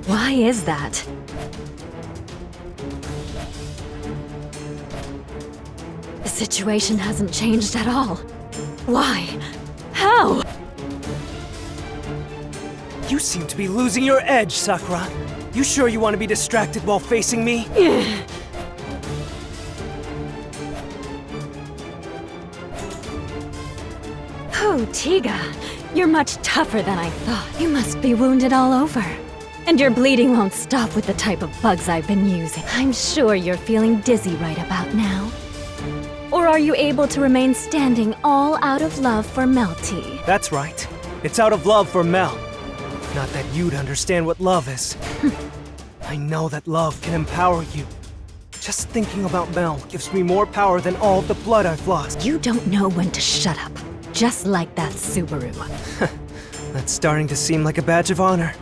Why is that? The situation hasn't changed at all. Why? How? You seem to be losing your edge, Sakura. You sure you want to be distracted while facing me? Oh, Tiga, you're much tougher than I thought. You must be wounded all over. And your bleeding won't stop with the type of bugs I've been using. I'm sure you're feeling dizzy right about now. Or are you able to remain standing all out of love for Melty? That's right. It's out of love for Mel. Not that you'd understand what love is. I know that love can empower you. Just thinking about Mel gives me more power than all the blood I've lost. You don't know when to shut up. Just like that Subaru. That's starting to seem like a badge of honor.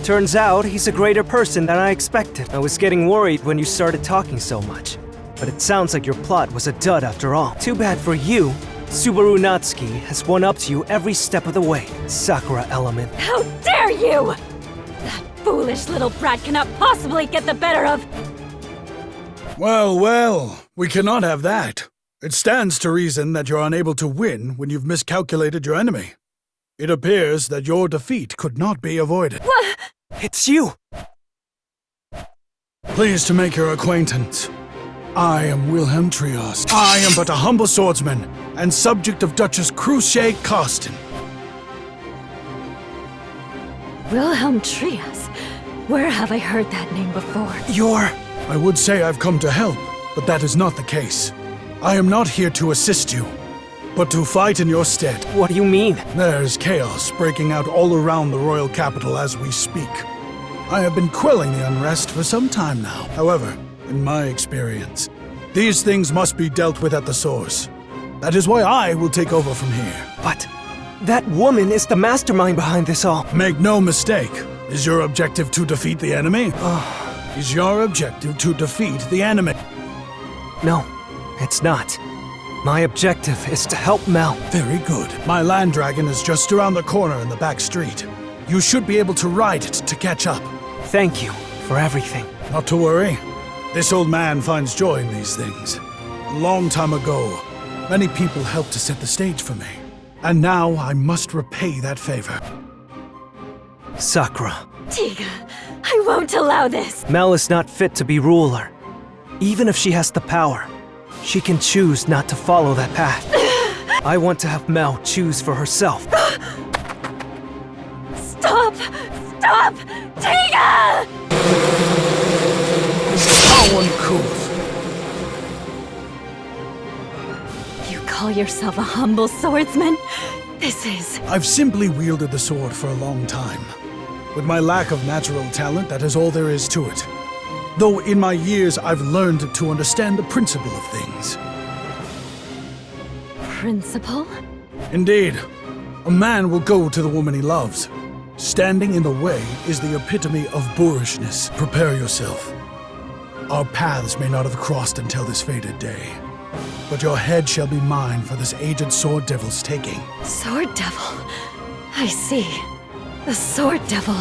Turns out he's a greater person than I expected. I was getting worried when you started talking so much. But it sounds like your plot was a dud after all. Too bad for you. Subaru Natsuki has one-upped you every step of the way, Sakura element. How dare you! That foolish little brat cannot possibly get the better of... Well, well, we cannot have that. It stands to reason that you're unable to win when you've miscalculated your enemy. It appears that your defeat could not be avoided. What? It's you! Pleased to make your acquaintance. I am Wilhelm Trios. I am but a humble swordsman and subject of Duchess Cruce Carsten. Wilhelm Trias? Where have I heard that name before? I would say I've come to help, but that is not the case. I am not here to assist you, but to fight in your stead. What do you mean? There's chaos breaking out all around the royal capital as we speak. I have been quelling the unrest for some time now. However, in my experience, these things must be dealt with at the source. That is why I will take over from here. But that woman is the mastermind behind this all. Make no mistake. Is your objective to defeat the enemy? Is your objective to defeat the enemy? No, it's not. My objective is to help Mel. Very good. My land dragon is just around the corner in the back street. You should be able to ride it to catch up. Thank you for everything. Not to worry. This old man finds joy in these things. A long time ago, many people helped to set the stage for me. And now I must repay that favor. Sakura. Tiga, I won't allow this! Mel is not fit to be ruler. Even if she has the power, she can choose not to follow that path. I want to have Mel choose for herself. Stop! Stop! Tiga! How uncouth! You call yourself a humble swordsman? This is... I've simply wielded the sword for a long time. With my lack of natural talent, that is all there is to it. Though in my years, I've learned to understand the principle of things. Principle? Indeed. A man will go to the woman he loves. Standing in the way is the epitome of boorishness. Prepare yourself. Our paths may not have crossed until this fated day. But your head shall be mine for this aged sword devil's taking. Sword devil? I see. The sword devil.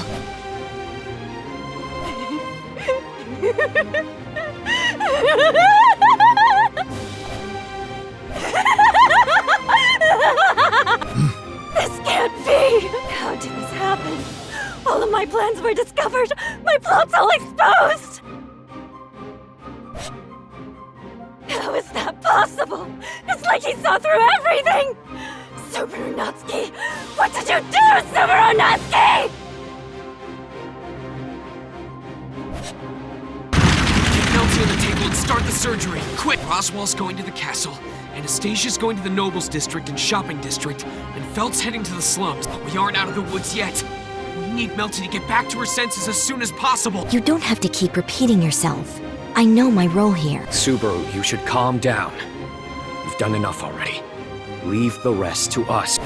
This can't be! How did this happen? All of my plans were discovered! My plots all exposed! How is that possible? It's like he saw through everything! Subaru Natsuki! What did you do, Subaru Natsuki?! Get Melty on the table and start the surgery. Quick! Roswell's going to the castle. Anastasia's going to the Nobles District and Shopping District. And Felt's heading to the slums. But we aren't out of the woods yet. We need Melty to get back to her senses as soon as possible. You don't have to keep repeating yourself. I know my role here. Subaru, you should calm down. You've done enough already. Leave the rest to us.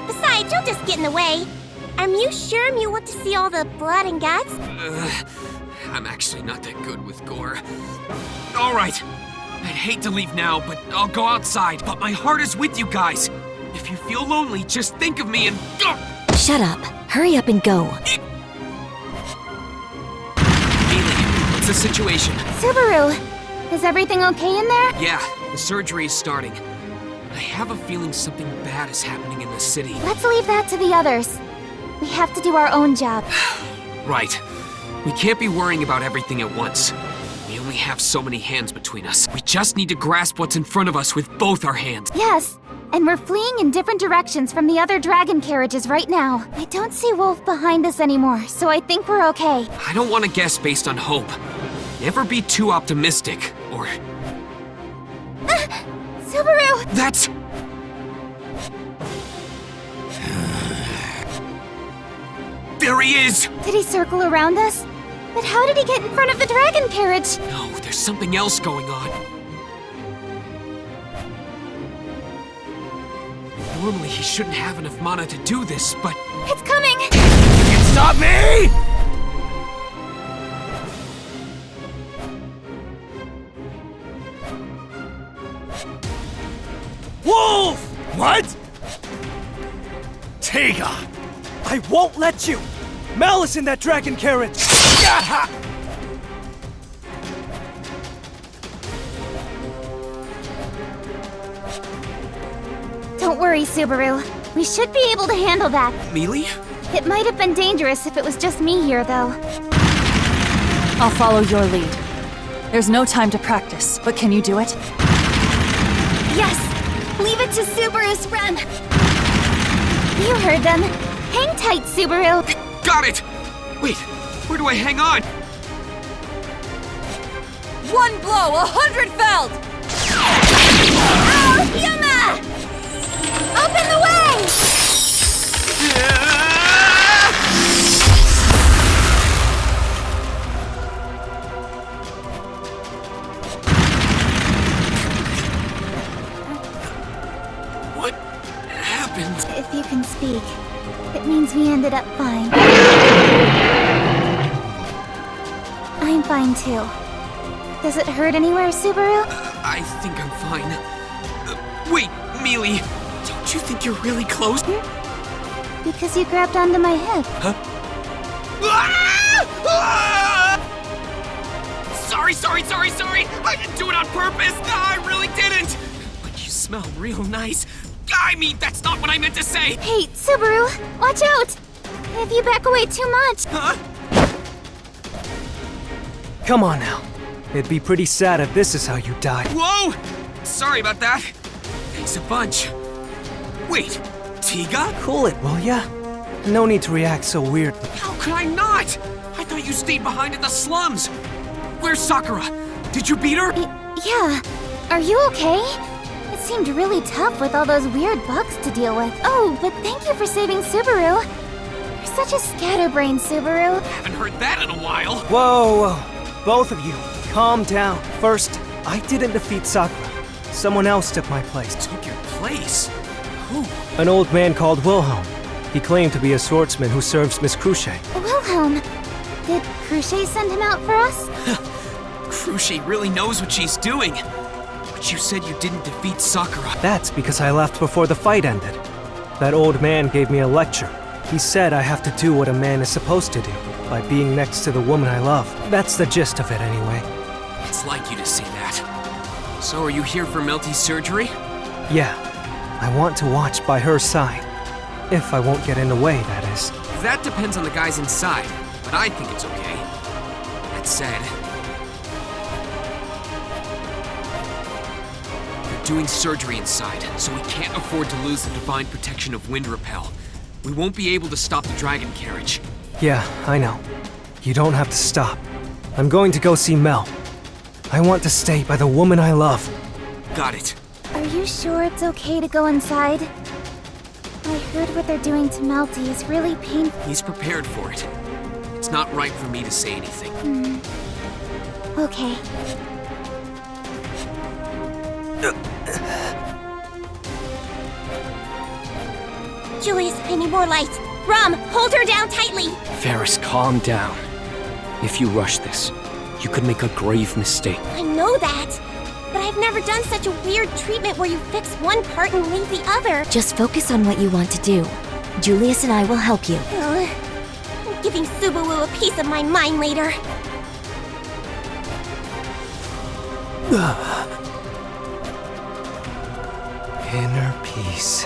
Besides, you'll just get in the way. Are you sure you want to see all the blood and guts? I'm actually not that good with gore. All right. I'd hate to leave now, but I'll go outside. But my heart is with you guys. If you feel lonely, just think of me and... Shut up. Hurry up and go. What's the situation? Subaru, is everything okay in there? Yeah, the surgery is starting. I have a feeling something bad is happening in the city. Let's leave that to the others. We have to do our own job. Right. We can't be worrying about everything at once. We only have so many hands between us. We just need to grasp what's in front of us with both our hands. Yes, and we're fleeing in different directions from the other dragon carriages right now. I don't see Wolf behind us anymore, so I think we're okay. I don't want to guess based on hope. Never be too optimistic, or... Subaru! That's... There he is! Did he circle around us? But how did he get in front of the dragon carriage? No, there's something else going on. Normally he shouldn't have enough mana to do this, but... It's coming! Can't stop me! Wolf! What? Tiga! I won't let you! Malice in that dragon carriage! Yaha! Don't worry, Subaru. We should be able to handle that. Mealy? It might have been dangerous if it was just me here, though. I'll follow your lead. There's no time to practice, but can you do it? Yes! Leave it to Subaru's friend! You heard them. Hang tight, Subaru! Got it! Wait, where do I hang on? One blow, 100 felled! Ow! Yuma! Open the way! What happened? If you can speak, it means we ended up fine. I'm fine too. Does it hurt anywhere, Subaru? I think I'm fine. Wait, Mealy, don't you think you're really close? Because you grabbed onto my hip. Huh? Sorry! I didn't do it on purpose! I really didn't! But you smell real nice. I mean, that's not what I meant to say! Hey, Subaru, watch out! If you back away too much. Huh? Come on now. It'd be pretty sad if this is how you die. Whoa! Sorry about that. Thanks a bunch. Wait, Tiga? Cool it, will ya? No need to react so weirdly. How could I not? I thought you stayed behind in the slums. Where's Sakura? Did you beat her? Yeah. Are you okay? It seemed really tough with all those weird bugs to deal with. Oh, but thank you for saving Subaru. You're such a scatterbrain, Subaru. Haven't heard that in a while. Whoa. Both of you, calm down. First, I didn't defeat Sakura. Someone else took my place. Took your place? Who? An old man called Wilhelm. He claimed to be a swordsman who serves Miss Cruce. Wilhelm. Did Cruce send him out for us? Cruce really knows what she's doing. But you said you didn't defeat Sakura. That's because I left before the fight ended. That old man gave me a lecture. He said I have to do what a man is supposed to do, by being next to the woman I love. That's the gist of it anyway. It's like you to say that. So are you here for Melty's surgery? Yeah, I want to watch by her side. If I won't get in the way, that is. That depends on the guys inside, but I think it's okay. That said... They're doing surgery inside, so we can't afford to lose the divine protection of Wind Repel. We won't be able to stop the dragon carriage. Yeah, I know. You don't have to stop. I'm going to go see Mel. I want to stay by the woman I love. Got it. Are you sure it's okay to go inside? I heard what they're doing to Melty is really painful. He's prepared for it. It's not right for me to say anything. Okay. Julius, I need more light. Rom, hold her down tightly. Ferris, calm down. If you rush this, you could make a grave mistake. I know that. But I've never done such a weird treatment where you fix one part and leave the other. Just focus on what you want to do. Julius and I will help you. I'm giving Subaru a piece of my mind later. Inner peace.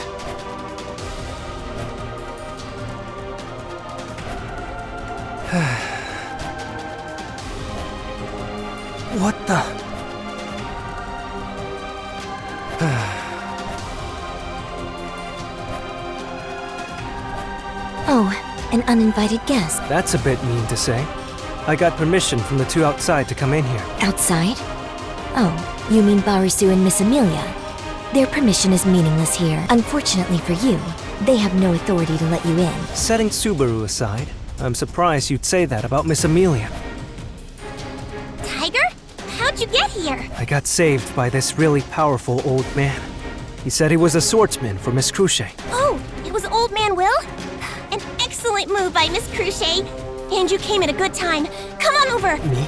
What the? Oh, an uninvited guest. That's a bit mean to say. I got permission from the two outside to come in here. Outside? Oh, you mean Barisu and Miss Amelia? Their permission is meaningless here. Unfortunately for you, they have no authority to let you in. Setting Subaru aside, I'm surprised you'd say that about Miss Amelia. Tiger? How'd you get here? I got saved by this really powerful old man. He said he was a swordsman for Miss Cruchet. Oh, it was Old Man Will? An excellent move by Miss Cruchet. And you came at a good time. Come on over. Me?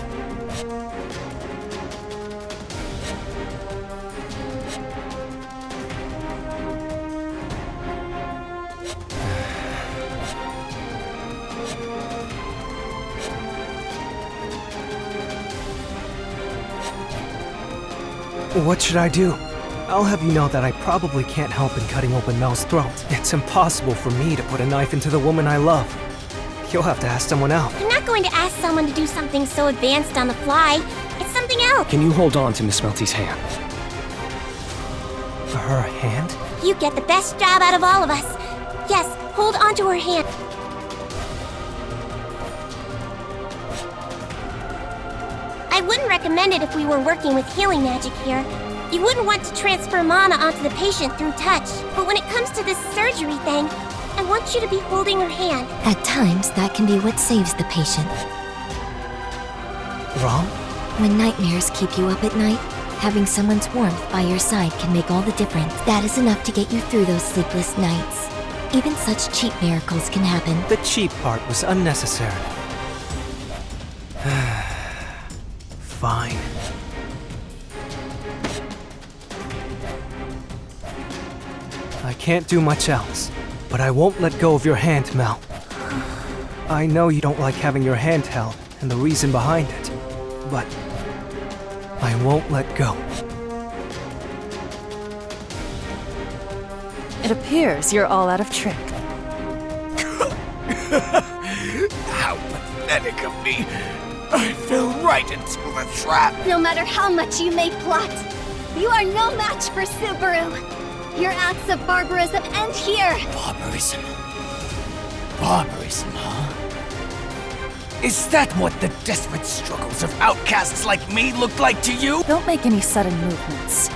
What should I do? I'll have you know that I probably can't help in cutting open Mel's throat. It's impossible for me to put a knife into the woman I love. You'll have to ask someone else. I'm not going to ask someone to do something so advanced on the fly. It's something else. Can you hold on to Miss Melty's hand? Her hand? You get the best job out of all of us. Yes, hold on to her hand. I wouldn't recommend it if we were working with healing magic here. You wouldn't want to transfer mana onto the patient through touch. But when it comes to this surgery thing, I want you to be holding her hand. At times, that can be what saves the patient. Wrong? When nightmares keep you up at night, having someone's warmth by your side can make all the difference. That is enough to get you through those sleepless nights. Even such cheap miracles can happen. The cheap part was unnecessary. Fine. I can't do much else, but I won't let go of your hand, Mel. I know you don't like having your hand held, and the reason behind it, but I won't let go. It appears you're all out of trick. How pathetic of me! I fell right into the trap! No matter how much you may plot, you are no match for Subaru. Your acts of barbarism end here. Barbarism? Barbarism, huh? Is that what the desperate struggles of outcasts like me look like to you? Don't make any sudden movements.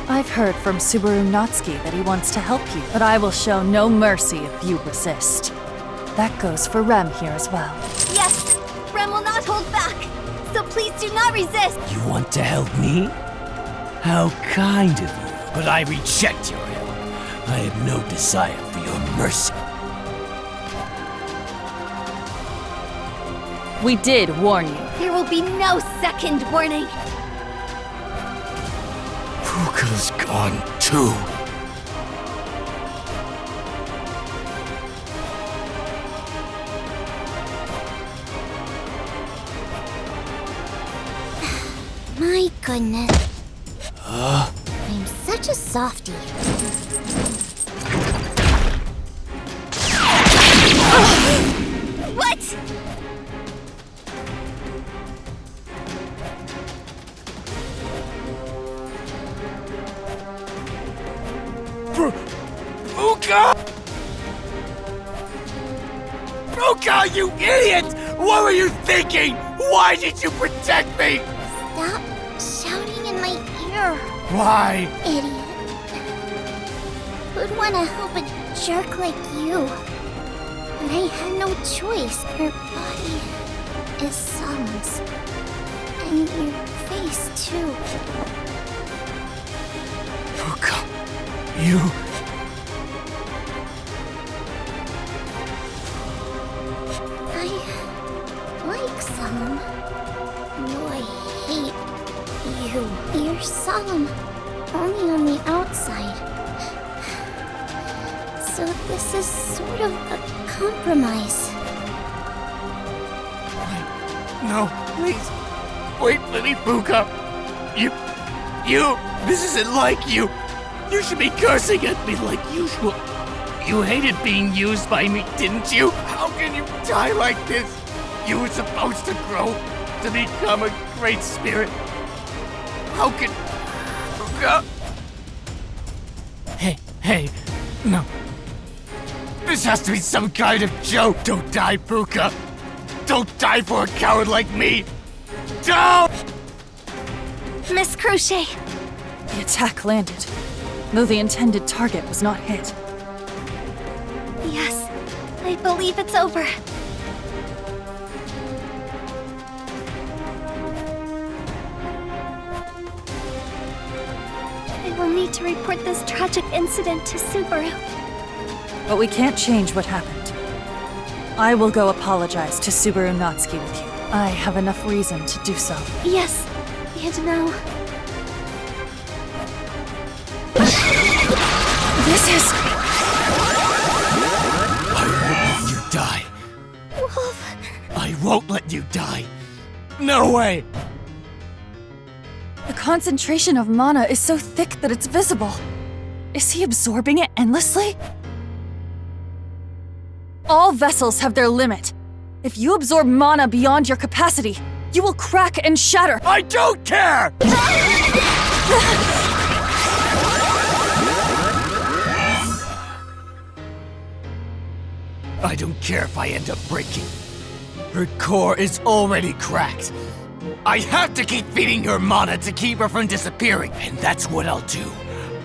I've heard from Subaru Natsuki that he wants to help you, but I will show no mercy if you resist. That goes for Rem here as well. Yes, Rem will not hold back. So please do not resist. You want to help me? How kind of you. But I reject your help. I have no desire for your mercy. We did warn you. There will be no second warning. Pooka's gone too. My goodness. I'm such a softie. What? Pooka! Pooka, you idiot! What were you thinking? Why did you protect me? Stop shouting in my ear, Why? idiot. Who'd want to help a jerk like you? But I had no choice. Her body is Solemn's. And your face, too. Pooka, you... I like Solemn. No, I hate you. You're Solemn, only on the outside. So this is sort of a compromise. No, please. Wait, Lily Pooka. This isn't like you. You should be cursing at me like usual. You hated being used by me, didn't you? How can you die like this? You were supposed to grow, to become a great spirit. How can... Hey, no. This has to be some kind of joke. Don't die, Pooka. Don't die for a coward like me. Don't! Miss Crochet! The attack landed, though the intended target was not hit. Yes, I believe it's over. I will need to report this tragic incident to Subaru. But we can't change what happened. I will go apologize to Subaru Natsuki with you. I have enough reason to do so. Yes, and now... This is... I won't let you die. Wolf... I won't let you die. No way! The concentration of mana is so thick that it's visible. Is he absorbing it endlessly? All vessels have their limit. If you absorb mana beyond your capacity, you will crack and shatter. I don't care! I don't care if I end up breaking. Her core is already cracked. I have to keep feeding her mana to keep her from disappearing, and that's what I'll do.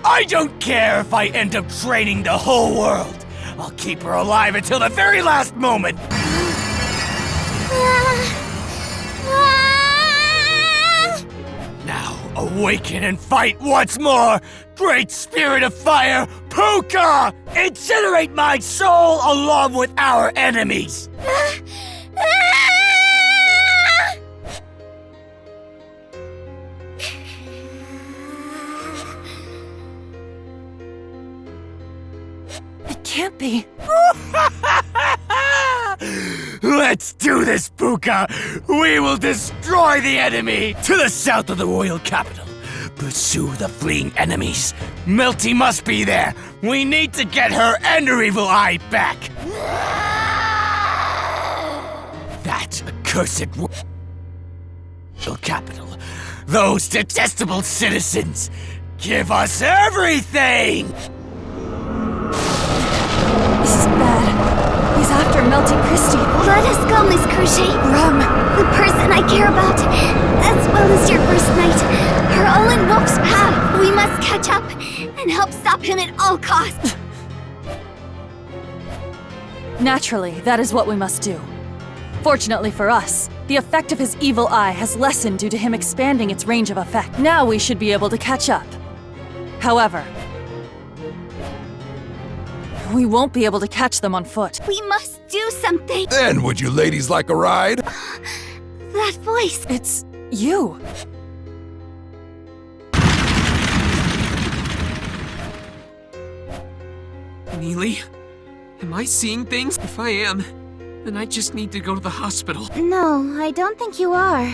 I don't care if I end up training the whole world. I'll keep her alive until the very last moment. Now, awaken and fight once more! Great Spirit of Fire, Pooka! Incinerate my soul along with our enemies! It can't be. Let's do this, Pooka! We will destroy the enemy! To the south of the royal capital. Pursue the fleeing enemies. Melty must be there. We need to get her and her evil eye back. That accursed royal capital. Those detestable citizens. Give us everything! This is bad. He's after Melty Christie. Let us go, Miss Crochet. Rum. The person I care about, as well as your first knight, are all in Wolf's path. We must catch up and help stop him at all costs. Naturally, that is what we must do. Fortunately for us, the effect of his evil eye has lessened due to him expanding its range of effect. Now we should be able to catch up. However, we won't be able to catch them on foot. We must do something. Then would you ladies like a ride? That voice. It's you. Neely? Am I seeing things? If I am, then I just need to go to the hospital. No, I don't think you are.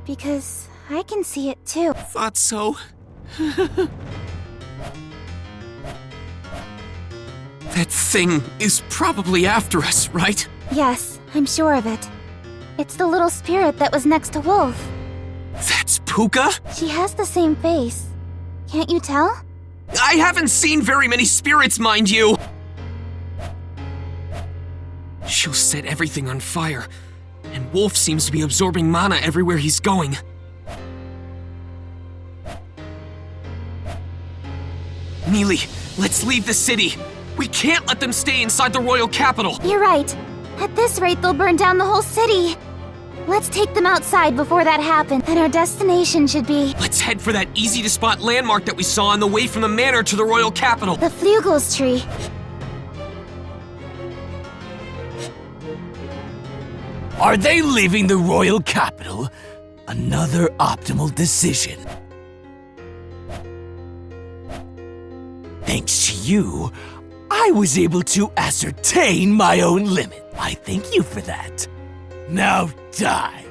Because I can see it too. Thought so. That thing is probably after us, right? Yes, I'm sure of it. It's the little spirit that was next to Wolf. That's Pooka? She has the same face. Can't you tell? I haven't seen very many spirits, mind you! She'll set everything on fire, and Wolf seems to be absorbing mana everywhere he's going. Neely, let's leave the city. We can't let them stay inside the royal capital. You're right. At this rate, they'll burn down the whole city. Let's take them outside before that happens, and our destination should be... Let's head for that easy-to-spot landmark that we saw on the way from the manor to the royal capital. the Flugels tree. Are they leaving the royal capital? Another optimal decision. Thanks to you, I was able to ascertain my own limit. I thank you for that. Now die.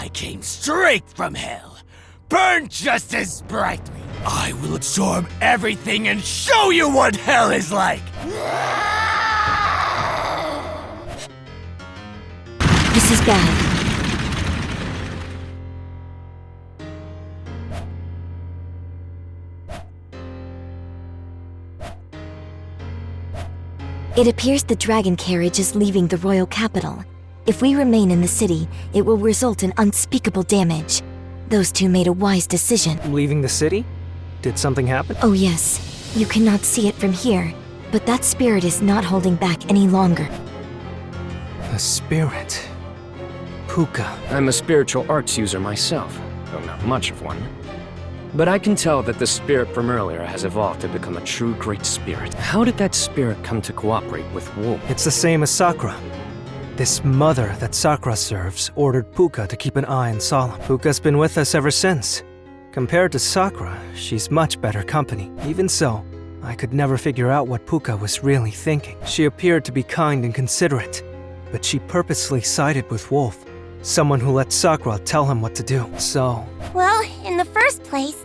I came straight from hell, burned just as brightly. I will absorb everything and show you what hell is like! This is bad. It appears the dragon carriage is leaving the royal capital. If we remain in the city, it will result in unspeakable damage. Those two made a wise decision. Leaving the city? Did something happen? Oh yes, you cannot see it from here, but that spirit is not holding back any longer. A spirit. Pooka. I'm a spiritual arts user myself, though not much of one. But I can tell that the spirit from earlier has evolved to become a true great spirit. How did that spirit come to cooperate with Wolf? It's the same as Sakura. This mother that Sakura serves ordered Pooka to keep an eye on Solemn. Pooka's been with us ever since. Compared to Sakura, she's much better company. Even so, I could never figure out what Pooka was really thinking. She appeared to be kind and considerate, but she purposely sided with Wolf, someone who let Sakura tell him what to do. So... Well, in the first place,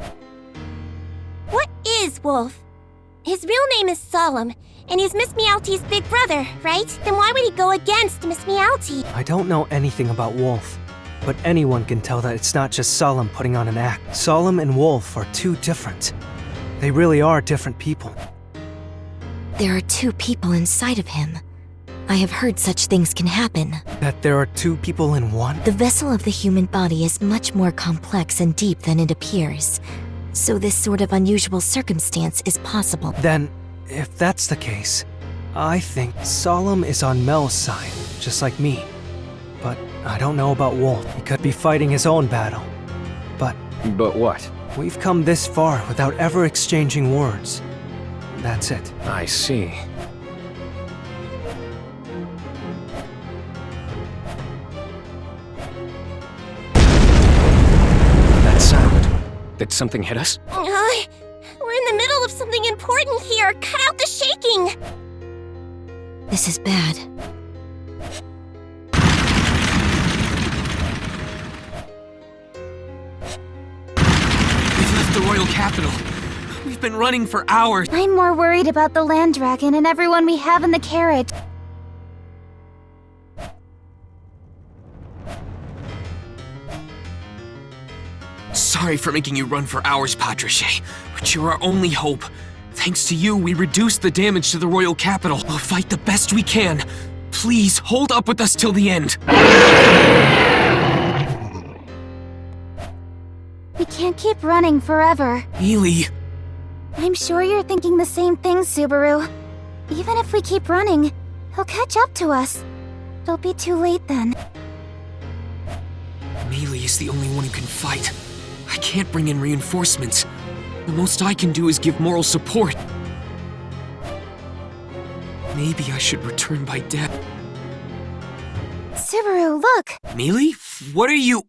what is Wolf? His real name is Solemn, and he's Miss Meowty's big brother, right? Then why would he go against Miss Meowty? I don't know anything about Wolf, but anyone can tell that it's not just Solemn putting on an act. Solemn and Wolf are two different. They really are different people. There are two people inside of him. I have heard such things can happen. That there are two people in one? The vessel of the human body is much more complex and deep than it appears. So this sort of unusual circumstance is possible. Then, if that's the case, I think Solemn is on Mel's side, just like me. But I don't know about Wolf. He could be fighting his own battle. But what? We've come this far without ever exchanging words. That's it. I see. That sound. Did something hit us? We're in the middle of something important here. Cut out the shaking. This is bad. We've left the royal capital. We've been running for hours. I'm more worried about the land dragon and everyone we have in the carriage. Sorry for making you run for hours, Patricia, but you're our only hope. Thanks to you, we reduced the damage to the royal capital. We'll fight the best we can. Please, hold up with us till the end. We can't keep running forever. Mealy. I'm sure you're thinking the same thing, Subaru. Even if we keep running, he'll catch up to us. It'll be too late then. Mealy is the only one who can fight. I can't bring in reinforcements. The most I can do is give moral support. Maybe I should return by death. Subaru, look! Mealy? What are you...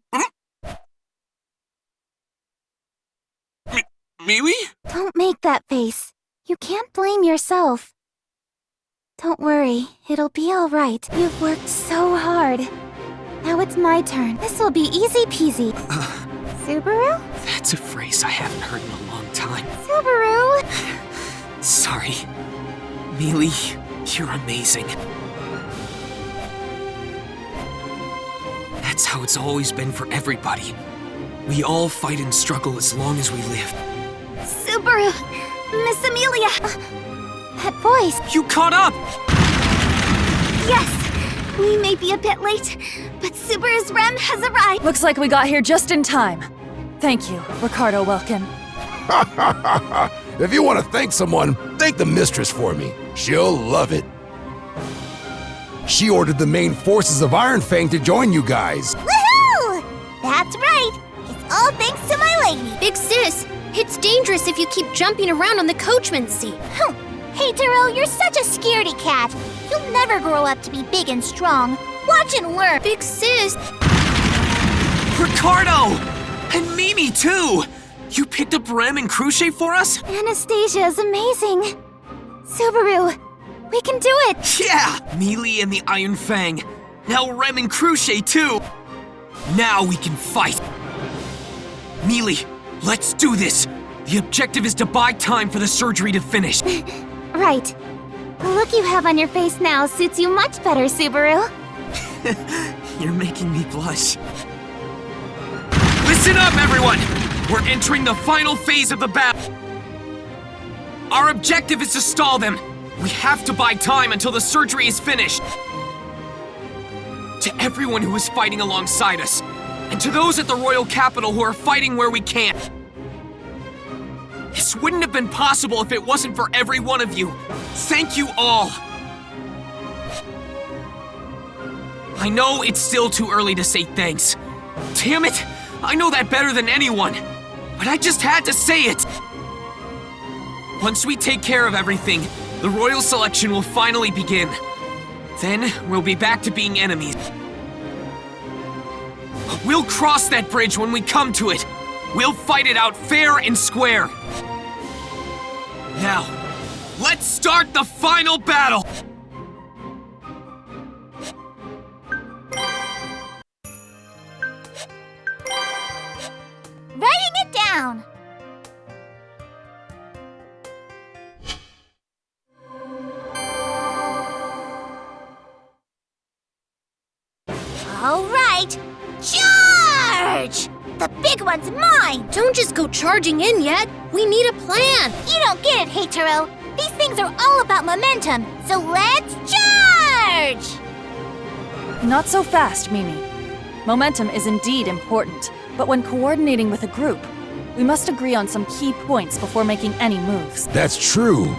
Mealy? Don't make that face. You can't blame yourself. Don't worry, it'll be alright. You've worked so hard. Now it's my turn. This'll be easy peasy. Subaru? That's a phrase I haven't heard in a long time. Subaru! Sorry. Mealy, you're amazing. That's how it's always been for everybody. We all fight and struggle as long as we live. Subaru! Miss Amelia! That voice! You caught up! Yes! We may be a bit late, but Subaru's Rem has arrived! Looks like we got here just in time. Thank you, Ricardo Welkin. If you want to thank someone, thank the mistress for me. She'll love it. She ordered the main forces of Iron Fang to join you guys. Woohoo! That's right. It's all thanks to my lady. Big sis, it's dangerous if you keep jumping around on the coachman's seat. Hey, Taro, you're such a scaredy cat. You'll never grow up to be big and strong. Watch and learn. Big sis! Ricardo! And Mimi, too! You picked up Rem and Cruchet for us? Anastasia is amazing. Subaru, we can do it! Yeah! Mealy and the Iron Fang. Now Rem and Cruchet, too! Now we can fight! Mealy, let's do this! The objective is to buy time for the surgery to finish. Right. The look you have on your face now suits you much better, Subaru. You're making me blush. Listen up, everyone! We're entering the final phase of the battle. Our objective is to stall them. We have to buy time until the surgery is finished. To everyone who is fighting alongside us, and to those at the Royal Capital who are fighting where we can't. This wouldn't have been possible if it wasn't for every one of you. Thank you all. I know it's still too early to say thanks. Damn it! I know that better than anyone. But I just had to say it. Once we take care of everything, the royal selection will finally begin. Then we'll be back to being enemies. We'll cross that bridge when we come to it. We'll fight it out fair and square. Now, let's start the final battle! Writing it down! All right, charge! The big one's mine! Don't just go charging in yet. We need a plan. You don't get it, Heitaro. These things are all about momentum, so let's charge! Not so fast, Mimi. Momentum is indeed important, but when coordinating with a group, we must agree on some key points before making any moves. That's true.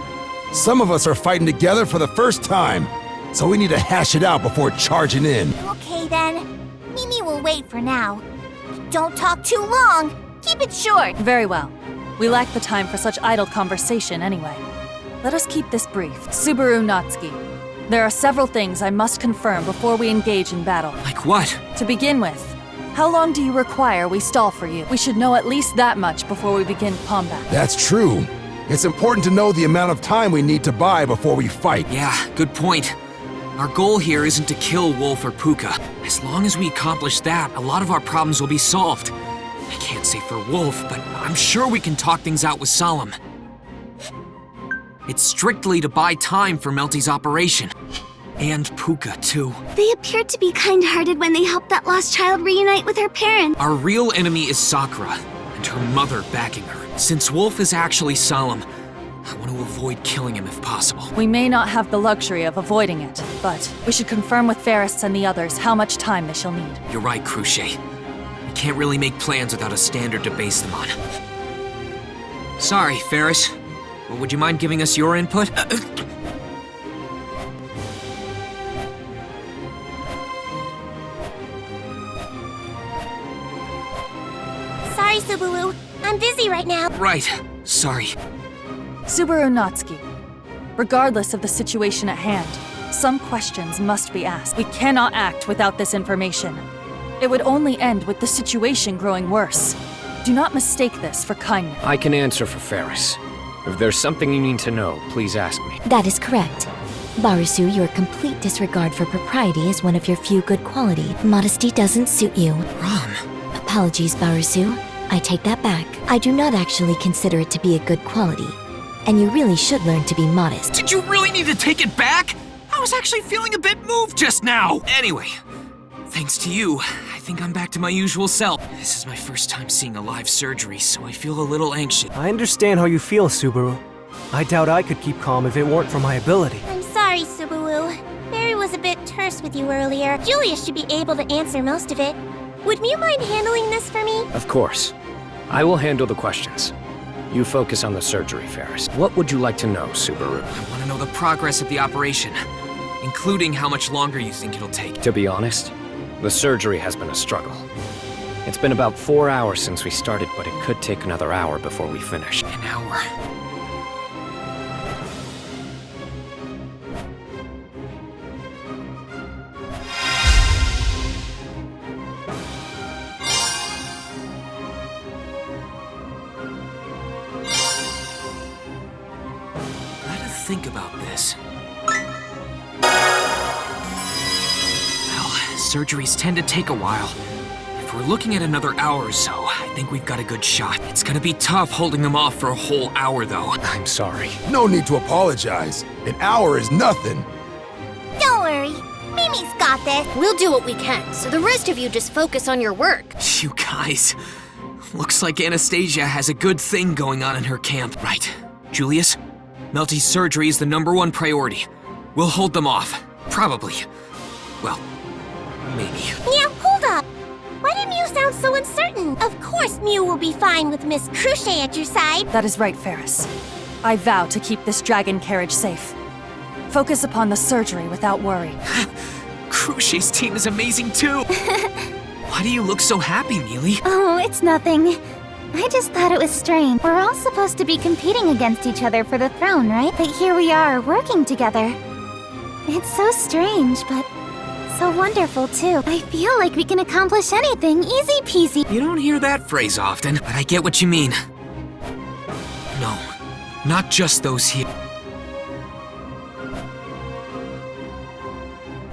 Some of us are fighting together for the first time, so we need to hash it out before charging in. Okay then, Mimi will wait for now. Don't talk too long. Keep it short. Very well. We lack the time for such idle conversation anyway. Let us keep this brief. Subaru Natsuki, there are several things I must confirm before we engage in battle. Like what? To begin with, how long do you require we stall for you? We should know at least that much before we begin combat. That's true. It's important to know the amount of time we need to buy before we fight. Yeah, good point. Our goal here isn't to kill Wolf or Pooka. As long as we accomplish that, a lot of our problems will be solved. I can't say for Wolf, but I'm sure we can talk things out with Solemn. It's strictly to buy time for Melty's operation. And Pooka, too. They appeared to be kind-hearted when they helped that lost child reunite with her parents. Our real enemy is Sakura, and her mother backing her. Since Wolf is actually Solemn, I want to avoid killing him if possible. We may not have the luxury of avoiding it, but we should confirm with Ferris and the others how much time they shall need. You're right, Cruchet. We can't really make plans without a standard to base them on. Sorry, Ferris. Well, would you mind giving us your input? Sorry, Subaru. I'm busy right now. Right. Sorry. Subaru Natsuki, regardless of the situation at hand, some questions must be asked. We cannot act without this information. It would only end with the situation growing worse. Do not mistake this for kindness. I can answer for Ferris. If there's something you need to know, please ask me. That is correct. Barusu, your complete disregard for propriety is one of your few good qualities. Modesty doesn't suit you. Rom. Apologies, Barusu. I take that back. I do not actually consider it to be a good quality. And you really should learn to be modest. Did you really need to take it back? I was actually feeling a bit moved just now. Anyway, thanks to you, I think I'm back to my usual self. This is my first time seeing a live surgery, so I feel a little anxious. I understand how you feel, Subaru. I doubt I could keep calm if it weren't for my ability. I'm sorry, Subaru. Barry was a bit terse with you earlier. Julia should be able to answer most of it. Would you mind handling this for me? Of course. I will handle the questions. You focus on the surgery, Ferris. What would you like to know, Subaru? I want to know the progress of the operation, including how much longer you think it'll take. To be honest, the surgery has been a struggle. It's been about 4 hours since we started, but it could take another hour before we finish. An hour? Think about this. Well, surgeries tend to take a while. we're looking at another hour or so, I think we've got a good shot. It's gonna be tough holding them off for a whole hour, though. I'm sorry. No need to apologize. An hour is nothing. Don't worry. Mimi's got this. We'll do what we can, so the rest of you just focus on your work. You guys. Looks like Anastasia has a good thing going on in her camp. Right. Julius? Melty's surgery is the #1 priority. We'll hold them off. Probably. Well, maybe. Now, hold up. Why did Mew sound so uncertain? Of course Mew will be fine with Miss Crochet at your side. That is right, Ferris. I vow to keep this dragon carriage safe. Focus upon the surgery without worry. Crochet's team is amazing too. Why do you look so happy, Mealy? Oh, it's nothing. I just thought it was strange. We're all supposed to be competing against each other for the throne, right? But here we are, working together. It's so strange, but so wonderful too. I feel like we can accomplish anything, easy peasy. You don't hear that phrase often, but I get what you mean. No, not just those here.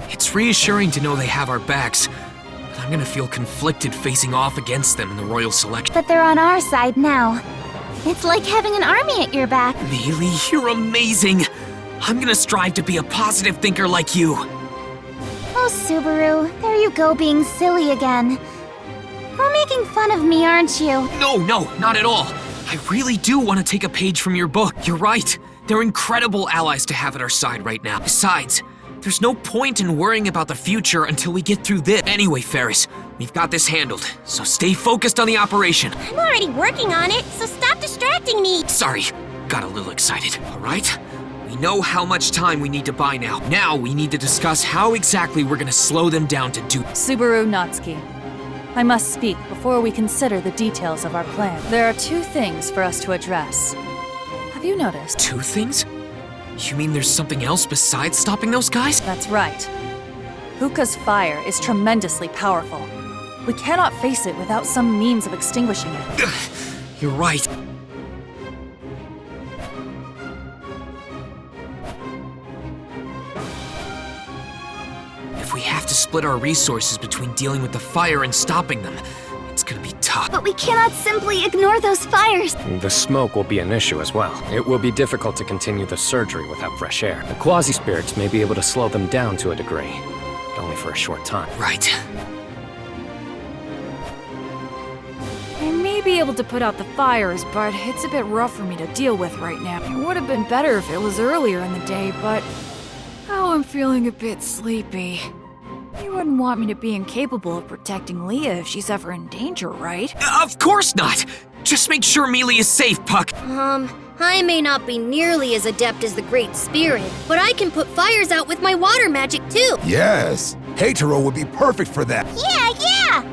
It's reassuring to know they have our backs, but I'm gonna feel conflicted facing off against them in the royal selection. But they're on our side now. It's like having an army at your back. Mealy, you're amazing. I'm gonna strive to be a positive thinker like you. Oh, Subaru, there you go being silly again. You're making fun of me, aren't you? No, not at all. I really do want to take a page from your book. You're right. They're incredible allies to have at our side right now. Besides, there's no point in worrying about the future until we get through this. Anyway, Ferris, we've got this handled, so stay focused on the operation. I'm already working on it, so stop distracting me. Sorry, got a little excited. All right? We know how much time we need to buy now. Now we need to discuss how exactly we're gonna slow them down to do. Subaru Natsuki, I must speak before we consider the details of our plan. There are 2 things for us to address. Have you noticed? 2 things? You mean there's something else besides stopping those guys? That's right. Pooka's fire is tremendously powerful. We cannot face it without some means of extinguishing it. You're right. If we have to split our resources between dealing with the fire and stopping them, it's gonna be tough. But we cannot simply ignore those fires. The smoke will be an issue as well. It will be difficult to continue the surgery without fresh air. The quasi-spirits may be able to slow them down to a degree, but only for a short time. Right. I may be able to put out the fires, but it's a bit rough for me to deal with right now. It would have been better if it was earlier in the day, but now I'm feeling a bit sleepy. You wouldn't want me to be incapable of protecting Leah if she's ever in danger, right? Of course not! Just make sure Mealy is safe, Puck. I may not be nearly as adept as the Great Spirit, but I can put fires out with my water magic too. Yes, Hatero would be perfect for that. Yeah!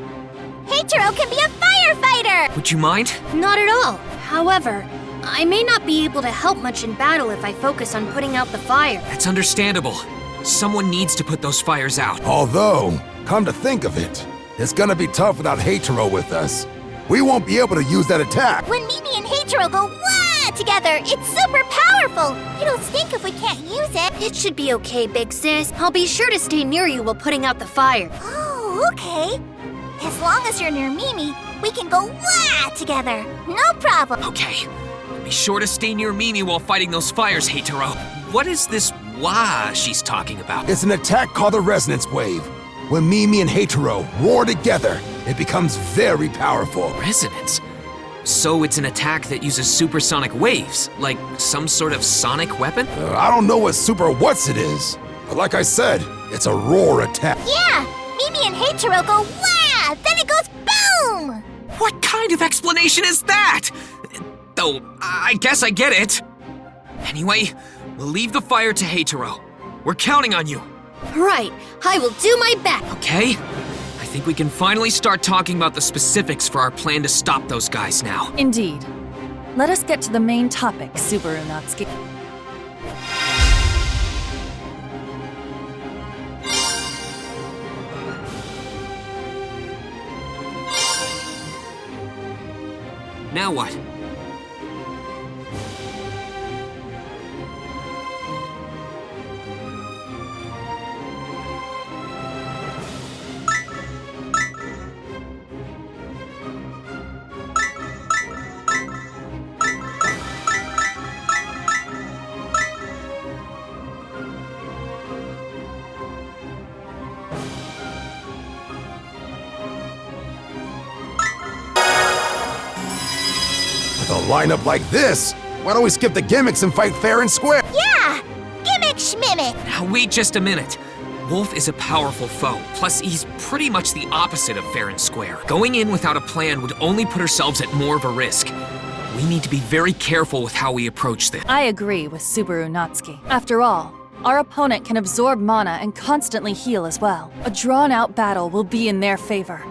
Hatero can be a firefighter! Would you mind? Not at all. However, I may not be able to help much in battle if I focus on putting out the fire. That's understandable. Someone needs to put those fires out. Although, come to think of it, it's gonna be tough without Hatero with us. We won't be able to use that attack. When Mimi and Hatero go wah together, it's super powerful! You don't stink if we can't use it. It should be okay, big sis. I'll be sure to stay near you while putting out the fire. Oh, okay. As long as you're near Mimi, we can go wah together. No problem. Okay. Be sure to stay near Mimi while fighting those fires, Hatero. What is this wah she's talking about? It's an attack called the Resonance Wave. When Mimi and Hatero roar together, it becomes very powerful. Resonance? So it's an attack that uses supersonic waves, like some sort of sonic weapon? I don't know what super what's it is, but like I said, it's a roar attack. Yeah! Mimi and Hatero go wah! Then it goes boom! What kind of explanation is that? Though, I guess I get it. Anyway, we'll leave the fire to Hatero. We're counting on you. Right. I will do my best. Okay? I think we can finally start talking about the specifics for our plan to stop those guys now. Indeed. Let us get to the main topic, Subaru Natsuki. Now what? With a lineup like this, why don't we skip the gimmicks and fight fair and square? Yeah! Gimmick schmimmick! Now wait just a minute. Wolf is a powerful foe, plus he's pretty much the opposite of fair and square. Going in without a plan would only put ourselves at more of a risk. We need to be very careful with how we approach this. I agree with Subaru Natsuki. After all, our opponent can absorb mana and constantly heal as well. A drawn-out battle will be in their favor.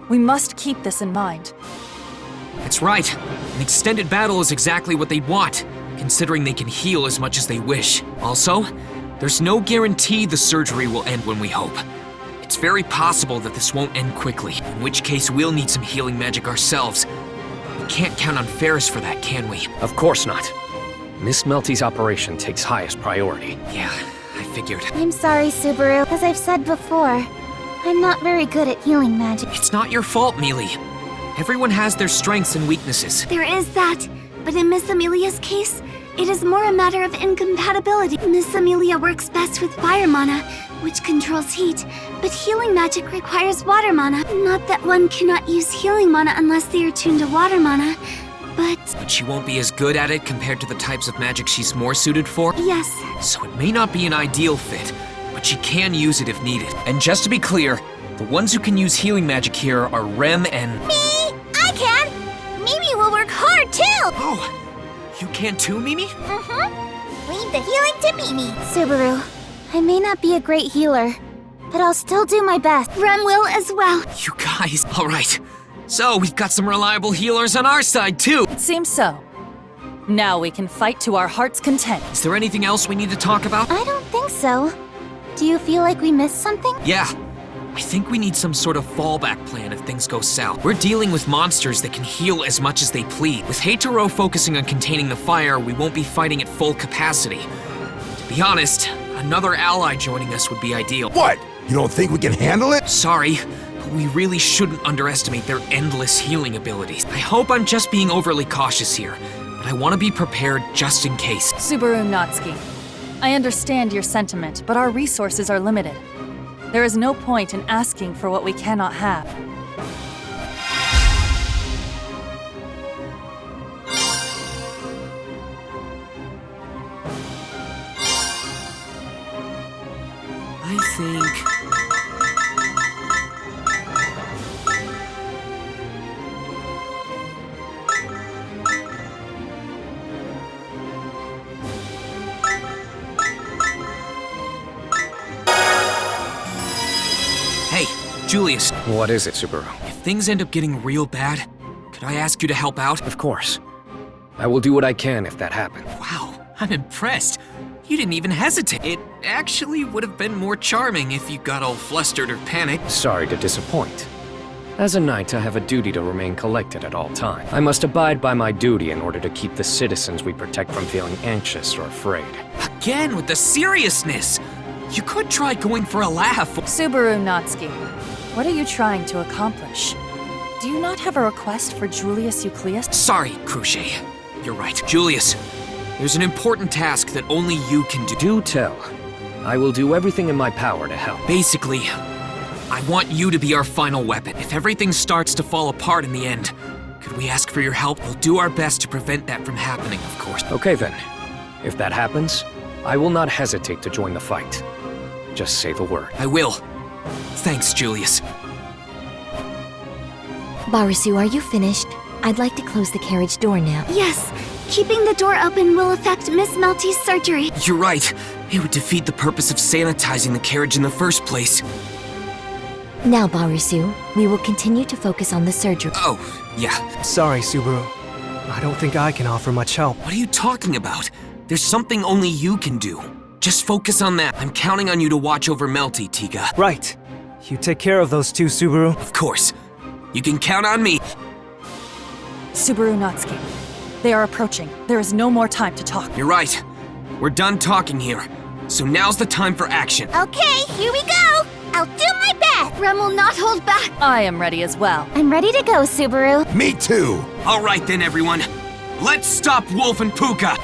We must keep this in mind. That's right. An extended battle is exactly what they want, considering they can heal as much as they wish. Also, there's no guarantee the surgery will end when we hope. It's very possible that this won't end quickly, in which case we'll need some healing magic ourselves. We can't count on Ferris for that, can we? Of course not. Miss Melty's operation takes highest priority. Yeah, I figured. I'm sorry, Subaru. As I've said before, I'm not very good at healing magic. It's not your fault, Mealy. Everyone has their strengths and weaknesses. There is that, but in Miss Amelia's case, it is more a matter of incompatibility. Miss Amelia works best with fire mana, which controls heat, but healing magic requires water mana. Not that one cannot use healing mana unless they are tuned to water mana, but she won't be as good at it compared to the types of magic she's more suited for? yes. So it may not be an ideal fit, but she can use it if needed. And just to be clear, the ones who can use healing magic here are Rem and... Me! I can! Mimi will work hard, too! Oh! You can too, Mimi? Mm-hmm. Leave the healing to Mimi. Subaru, I may not be a great healer, but I'll still do my best. Rem will as well. You guys, alright. So, we've got some reliable healers on our side, too. It seems so. Now we can fight to our heart's content. Is there anything else we need to talk about? I don't think so. Do you feel like we missed something? Yeah. I think we need some sort of fallback plan if things go south. We're dealing with monsters that can heal as much as they please. With Heitaro focusing on containing the fire, we won't be fighting at full capacity. To be honest, another ally joining us would be ideal. What? You don't think we can handle it? Sorry, but we really shouldn't underestimate their endless healing abilities. I hope I'm just being overly cautious here, but I want to be prepared just in case. Subaru Natsuki, I understand your sentiment, but our resources are limited. There is no point in asking for what we cannot have. I think... Hey, Julius. What is it, Subaru? If things end up getting real bad, could I ask you to help out? Of course. I will do what I can if that happens. Wow, I'm impressed. You didn't even hesitate. It actually would have been more charming if you got all flustered or panicked. Sorry to disappoint. As a knight, I have a duty to remain collected at all times. I must abide by my duty in order to keep the citizens we protect from feeling anxious or afraid. Again, with the seriousness! You could try going for a laugh. Subaru Natsuki, what are you trying to accomplish? Do you not have a request for Julius Eucleus? Sorry, Crochet. You're right. Julius, there's an important task that only you can do. Do tell. I will do everything in my power to help. Basically, I want you to be our final weapon. If everything starts to fall apart in the end, could we ask for your help? We'll do our best to prevent that from happening, of course. Okay then. If that happens, I will not hesitate to join the fight. Just say the word. I will. Thanks, Julius. Barisu, are you finished? I'd like to close the carriage door now. Yes, keeping the door open will affect Miss Melty's surgery. You're right. It would defeat the purpose of sanitizing the carriage in the first place. Now, Barisu, we will continue to focus on the surgery. Oh, yeah. Sorry, Subaru. I don't think I can offer much help. What are you talking about? There's something only you can do. Just focus on that. I'm counting on you to watch over Melty, Tiga. Right. You take care of those two, Subaru. Of course. You can count on me. Subaru Natsuki, they are approaching. There is no more time to talk. You're right. We're done talking here. So now's the time for action. Okay, here we go. I'll do my best. Rem will not hold back. I am ready as well. I'm ready to go, Subaru. Me too. All right then, everyone. Let's stop Wolf and Pooka.